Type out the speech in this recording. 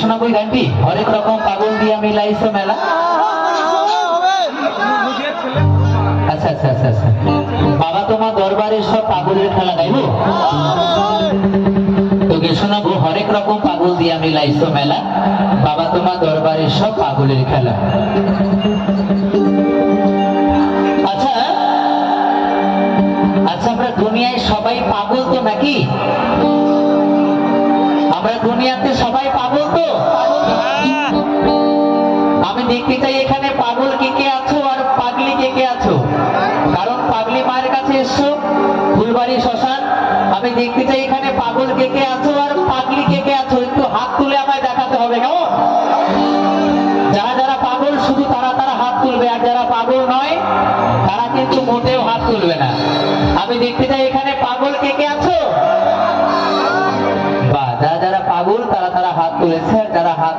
শোনাবো ওই গানটি? হরেক রকম পাগল দিয়া মিলাইছো মেলা। আচ্ছা আচ্ছা আচ্ছা আচ্ছা, বাবা তোমার দরবারে সব পাগলের খেলা গাইবো। তোকে শোনাবো হরেক রকম পাগল দিয়া মিলাইছো মেলা, বাবা তোমার দরবারে সব পাগলের খেলা। আচ্ছা আচ্ছা, আমরা দুনিয়ায় সবাই পাগল তো নাকি? আমরা দুনিয়াতে সবাই পাগল তো? আমি দেখতে চাই এখানে পাগল কে কে আছো আর পাগলি কে কে আছো। কারণ পাগলি মায়ের কাছে এসছো, ফুলবাড়ি শ্মশান। আমি দেখতে চাই এখানে পাগল কে কে আছো আর পাগলি কে কে আছো। একটু হাত তুলে আমায় দেখাতে হবে, কেমন? যারা যারা পাগল শুধু তারা তারা হাত তুলবে, আর যারা পাগল নয় তারা কিন্তু মোটেও হাত তুলবে না। আমি দেখতে চাই এখানে পাগল কে কে আছো। বা যারা যারা পাগল তারা তারা হাত তুলেছে, আর যারা হাত